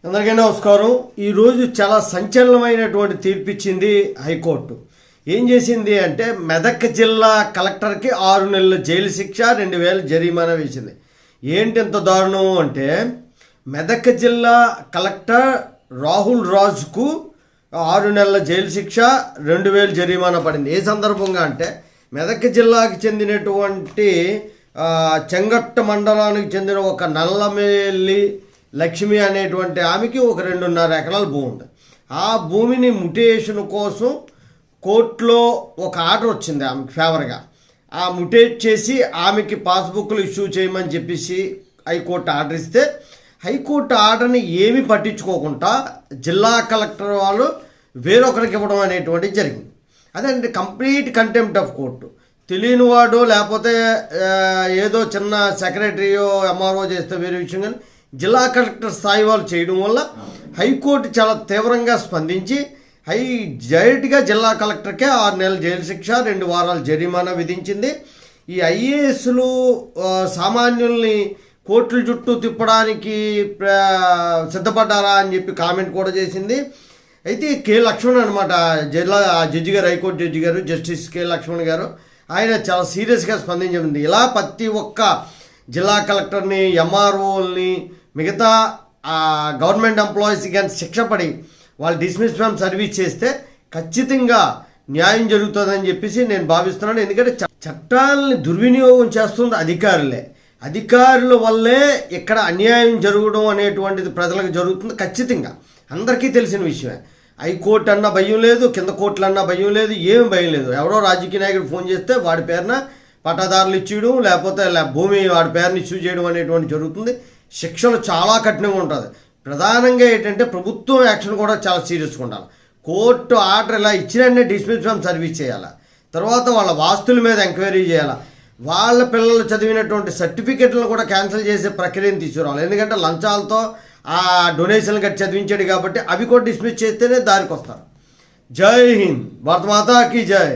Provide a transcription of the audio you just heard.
అందరికీ నమస్కారం. ఈరోజు చాలా సంచలనమైనటువంటి తీర్పు ఇచ్చింది హైకోర్టు. ఏం చేసింది అంటే మెదక్ జిల్లా కలెక్టర్కి 6 నెలల జైలు శిక్ష, 2000 జరిమానా వేసింది. ఏంటి ఎంత దారుణం అంటే మెదక్ జిల్లా కలెక్టర్ రాహుల్ రాజ్కు 6 నెలల జైలు శిక్ష, 2000 జరిమానా పడింది. ఏ సందర్భంగా అంటే మెదక్ జిల్లాకి చెందినటువంటి చెంగట్ట మండలానికి చెందిన ఒక నల్లమేలి లక్ష్మి అనేటువంటి ఆమెకి ఒక 2.5 ఎకరాల భూమి ఉంది. ఆ భూమిని ముటేషన్ కోసం కోర్టులో ఒక ఆర్డర్ వచ్చింది ఆమెకి ఫేవర్గా. ఆ ముటేట్ చేసి ఆమెకి పాస్బుక్లు ఇష్యూ చేయమని చెప్పేసి హైకోర్టు ఆర్డర్ ఇస్తే హైకోర్టు ఆర్డర్ని ఏమీ పట్టించుకోకుండా జిల్లా కలెక్టర్ వాళ్ళు వేరొకరికి ఇవ్వడం అనేటువంటిది జరిగింది. అదంటే కంప్లీట్ కంటెంప్ట్ ఆఫ్ కోర్టు. తెలియనివాడు లేకపోతే ఏదో చిన్న సెక్రటరీయో ఎంఆర్ఓ చేస్తే వేరే విషయం, కానీ జిల్లా కలెక్టర్ స్థాయి వాళ్ళు చేయడం వల్ల హైకోర్టు చాలా తీవ్రంగా స్పందించి డైరెక్ట్గా జిల్లా కలెక్టర్కే 6 నెలల జైలు శిక్ష, 2 వారాల జరిమానా విధించింది. ఈ ఐఏఎస్లు సామాన్యుల్ని కోర్టుల చుట్టూ తిప్పడానికి సిద్ధపడ్డారా అని చెప్పి కామెంట్ కూడా చేసింది. అయితే కె లక్ష్మణ్ అనమాట జిల్లా జడ్జి గారు, హైకోర్టు జడ్జి గారు, జస్టిస్ కె లక్ష్మణ్ గారు, ఆయన చాలా సీరియస్గా స్పందించింది. ఇలా ప్రతి ఒక్క జిల్లా కలెక్టర్ని, ఎంఆర్ఓల్ని, మిగతా గవర్నమెంట్ ఎంప్లాయీస్కి కానీ శిక్ష పడి వాళ్ళు డిస్మిస్ ఫ్రమ్ సర్వీస్ చేస్తే ఖచ్చితంగా న్యాయం జరుగుతుందని చెప్పేసి నేను భావిస్తున్నాను. ఎందుకంటే చట్టాలని దుర్వినియోగం చేస్తుంది అధికారులే. అధికారుల వల్లే ఇక్కడ అన్యాయం జరగడం అనేటువంటిది ప్రజలకు జరుగుతుంది. ఖచ్చితంగా అందరికీ తెలిసిన విషయమే. హైకోర్టు అన్నా భయం లేదు, కింద కోర్టులు అన్నా భయం లేదు, ఏమి భయం లేదు. ఎవరో రాజకీయ నాయకుడు ఫోన్ చేస్తే వాడి పేరున పట్టాదారులు ఇచ్చేయడం, లేకపోతే భూమి వాడి పేరుని ఇష్యూ చేయడం అనేటువంటి జరుగుతుంది. శిక్షలు చాలా కఠినంగా ఉంటుంది. ప్రధానంగా ఏంటంటే ప్రభుత్వం యాక్షన్ కూడా చాలా సీరియస్గా ఉండాలి. కోర్టు ఆర్డర్ ఇలా ఇచ్చినన్నే డిస్మిస్ ఫ్రమ్ సర్వీస్ చేయాలి. తర్వాత వాళ్ళ వాస్తుల మీద ఎంక్వైరీ చేయాలి. వాళ్ళ పిల్లలు చదివినటువంటి సర్టిఫికెట్లను కూడా క్యాన్సిల్ చేసే ప్రక్రియను తీసుకురావాలి. ఎందుకంటే లంచాలతో ఆ డొనేషన్లు కట్టి చదివించాడు కాబట్టి అవి కూడా డిస్మిస్ చేస్తేనే దారికి వస్తారు. జై హింద్, భారత మాతాకి జై.